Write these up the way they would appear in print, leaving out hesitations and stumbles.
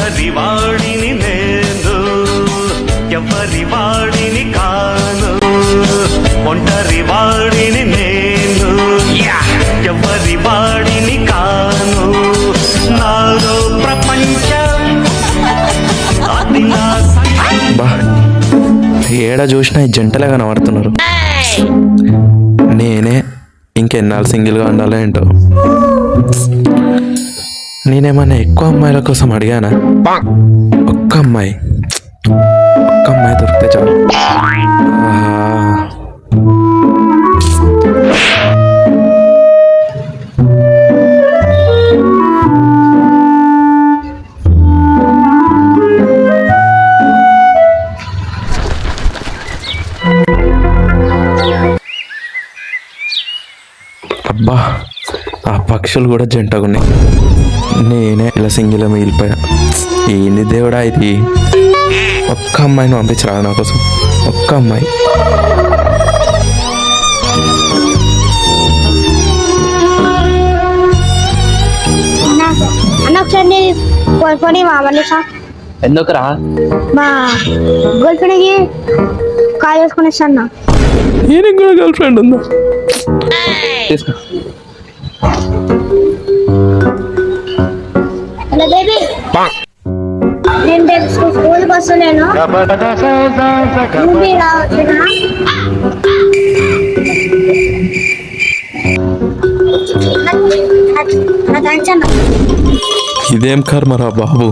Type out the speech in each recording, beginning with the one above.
ఒంటరి వాడిని నేను ఎవరి వాడిని కాను ఒంటరి వాడిని నేను ఎవరి వాడిని కాను నాలో ప్రపంచం అది నా బా ఏడా చూసినా ఈ జంటలే కనబడుతున్నారు. నేనే ఇంకెన్నాళ్ళు సింగిల్గా ఉండాలో ఏంటో. నేనేమన్నా ఎక్కువ అమ్మాయిల కోసం అడిగానా? ఒక్క అమ్మాయి దొరికితే చాలు. అబ్బా ఆ పక్షులు కూడా జంటగున్నాయి. నేనే ఇలా సింగిల్ మిగిలిపోయా. ఏంది దేవుడా ఇది? ఒక్క అమ్మాయిని పంపించరా నా కోసం, ఒక్క అమ్మాయి. ఎందుకురా? మా గర్ల్ ఫ్రెండ్కి కాల్ చేసుకుని ఇస్తాను. ఈయనకి కూడా గర్ల్ ఫ్రెండ్ ఉందా? తీసుకో. నేను స్కూల్ బస్సు నేను ఇదేం కర్మరా బాబు.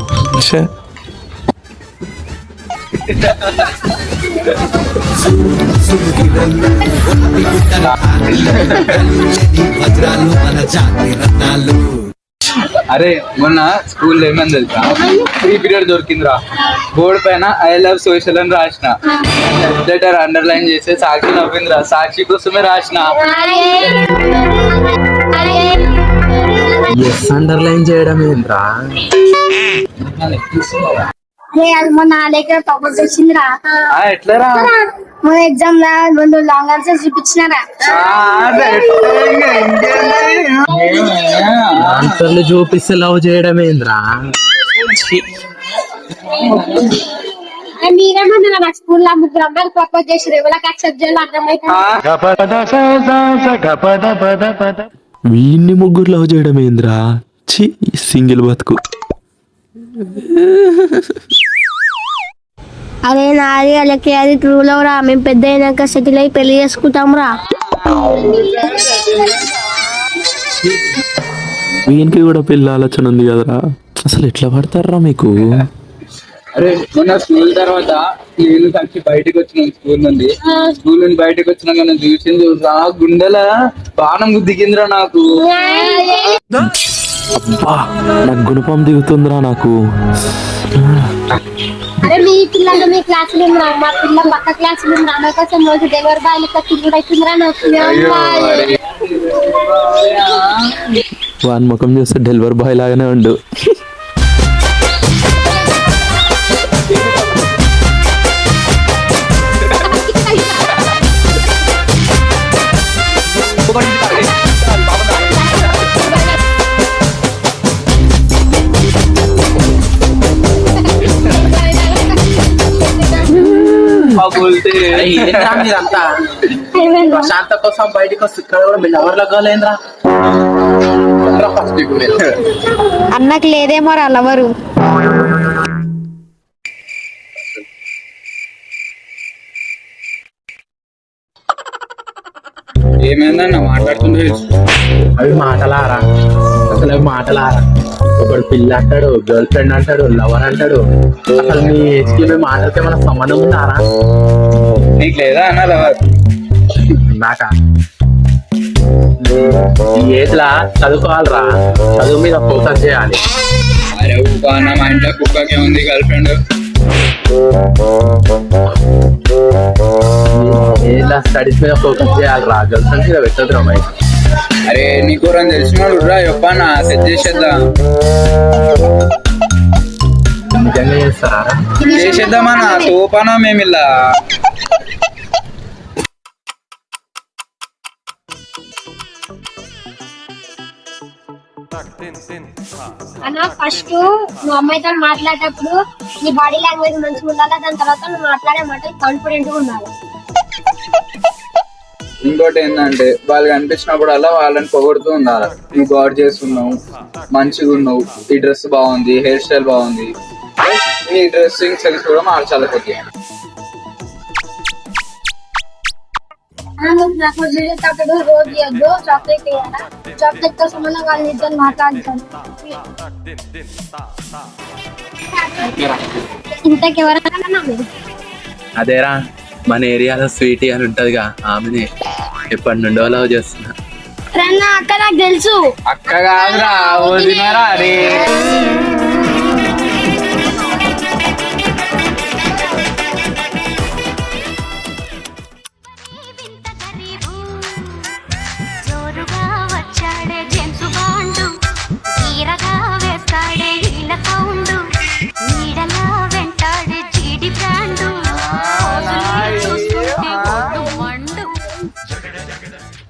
అరే మొన్న స్కూల్లో ఏమని తెలుసా, ఫ్రీ పీరియడ్ దొరికిందిరా. బోర్డు పైన ఐ లవ్ సోషల్ అని రాసిన. లెటర్ అండర్లైన్ చేస్తే సాక్షి నవ్విందిరా. సాక్షి కోసమే రాసిన. అండర్లైన్ చేయడం ఏంద్రా? మొన్న ప్రపోజ్ వచ్చిందిరా. ఎట్లరా? మన ఎగ్జామ్ లా రెండు లాంగ్ ఆన్సర్స్ చూపించినారా. ఆన్సర్లు చూపిస్తే లవ్ చేయడం ఏంద్రా? మీరేమన్నా స్కూల్ లో ముగ్గురు అమ్మాయిలు ప్రపోజ్ చేసారు, ఎవరికి యాక్సెప్ట్ చేయాలో అర్థమైతే వీన్ని ముగ్గురు లవ్ చేయడం ఏంద్రా? సింగిల్ బతుకు. అరే నాది వాళ్ళకి అది ట్రూలో రా. మేము పెద్ద అయినాక సెటిల్ అయి పెళ్లి చేసుకుంటాం రా. వీనికి కూడా పెళ్లి ఆలోచన ఉంది కదరా. అసలు ఎట్లా పడతారా మీకు? అరే మొన్న స్కూల్ తర్వాత నేను కలిసి బయటకు వచ్చినాను. స్కూల్ నుండి బయటకు వచ్చినాక నేను చూసింది చూసా, గుండెల బాణం దిగిందిరా నాకు. అబ్బా నాకు గుణపం దిగుతుందిరా నాకు. అరే మీ పిల్లలు మీ క్లాసులు ఉందిరా, మా పిల్ల పక్క క్లాసులు ఉందిరా. నా కోసం రోజు డెలివరీ బాయ్ లెక్క తిరుగుడు అవుతుందిరా నాకు. వాని ముఖం చూస్తే డెలివరీ బాయ్ లాగానే ఉండు. ప్రశాంత కోసం బయటకు వస్తే ఇక్కడ కూడా మీరు ఎవరిలో గోలేంద్రా? అన్నకు లేదేమో రా లవరు. ఏమైందన్న మాట్లాడుతుండే? అవి మాటలారా, అసలు అవి మాటలారా. ఒకడు పిల్ల అంటాడు, గర్ల్ ఫ్రెండ్ అంటాడు, లవర్ అంటాడు. అసలు మీ ఏజ్ కి మీ మాటలకి ఏమైనా సంబంధం ఉన్నారా? నీకు లేదా అన్న లవర్? నాకా? ఈ ఏజ్ లా చదువుకోవాలరా, చదువు మీద ఫోకస్ చేయాలి. అరే అన్న మా ఇంట్లో కుక్కకి ఉంది గర్ల్ ఫ్రెండ్. ఏలా స్టడీస్ మీద ఫోకస్ చేయాలరా, గర్ల్ ఫ్రెండ్స్ మీద పెట్టదురా మరి. అరే నీకు తెలిసినాడు రా, చెప్పన్నా సెట్ చేసేద్దా. నిజంగా చేస్తారా? చేసేద్దామన్నా తోపనా మేము ఇలా. అన్న ఫస్ట్ నువ్వు అమ్మాయితో మాట్లాడేటప్పుడు నీ బాడీ లాంగ్వేజ్ మంచిగా ఉండాలి, దాని తర్వాత నువ్వు మాట్లాడే మాటలు కాన్ఫిడెంట్ గా ఉండాలి. ఇంకోటి ఏంటంటే వాళ్ళు కనిపించినప్పుడల్లా వాళ్ళని పొగుడుతూ ఉండాలి. నువ్వు గాడ్ చేస్తున్నావు, మంచిగా ఉన్నావు, ఈ డ్రెస్ బాగుంది, హెయిర్ స్టైల్ బాగుంది, నీ డ్రెస్సింగ్ సెన్స్ కూడా మార్చాలిపోతుంది. నువ్వు నాకు చూసేటప్పుడు రోజు ఇవ్వద్దు, చాక్లెట్ ఇవ్వాలా, చాక్లెట్ తో సంబంధం వాళ్ళ నీతో మాట్లాడతాను. ఇంతకెవరన్నా మీరు అదేరా మన ఏరియాలో స్వీటీ అని ఉంటదిగా, ఆమెనే ఎప్పటి నుండో లవ్ చేస్తున్నా. అక్క నాకు తెలుసు. అక్క కాదురా, వదినరా రే.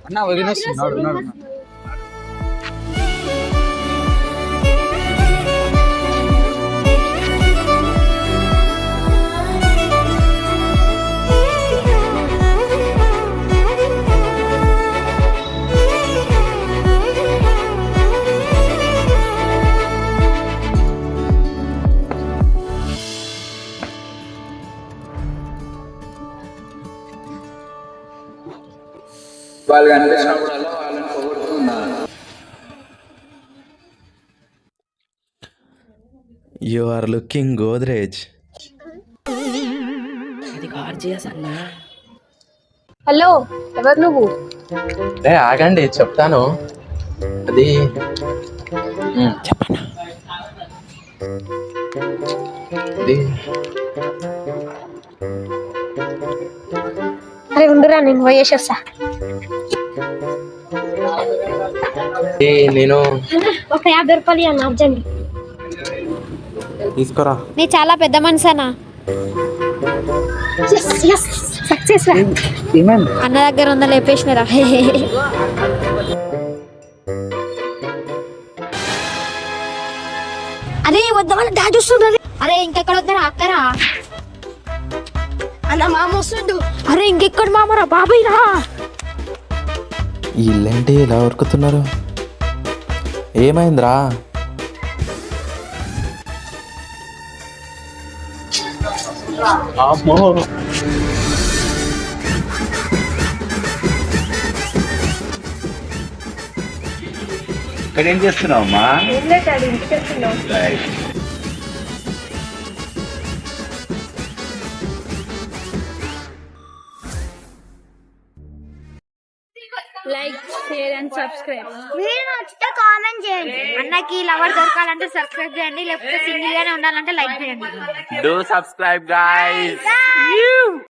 అన్న వదిన వస్తున్నాడు. వాళ్ళు కనిపించినప్పుడల్లా వాళ్ళని పొగుడుతూ ఉండాలి. You are looking Godrej. Hello, ఎవరు నువ్వు? ఆగండి చెప్తాను. అది చెప్పండి. అరే ఉండురా, నేను పోయేసి వస్తా. నేను ఒక 50 రూపాయలు అన్న అర్జెంట్. తీసుకోరా. నీ చాలా పెద్ద మనసేనా? సక్సెస్ అన్న దగ్గర ఉందా లేపేసినారా? అరే వద్ద వాళ్ళ డాడీ వస్తుండ్రు. అరే ఇంకెక్కడ వద్దరా అక్కరా అన్న మామ వస్తుండు. అరే ఇంకెక్కడ మామరా బాబాయ్ రా. ఇల్లేంటి ఇలా ఉరుకుతున్నారు? ఏమైందిరా? అమ్మో ఇక్కడ ఏం చేస్తున్నావు అమ్మా? Like, share and subscribe. Video నచ్చితే కామెంట్ చేయండి. అన్నకి లవర్ దొరకాలంటే సబ్స్క్రైబ్ చేయండి, లేకపోతే సింగిల్ గానే ఉండాలంటే లైక్ చేయండి. Do subscribe guys.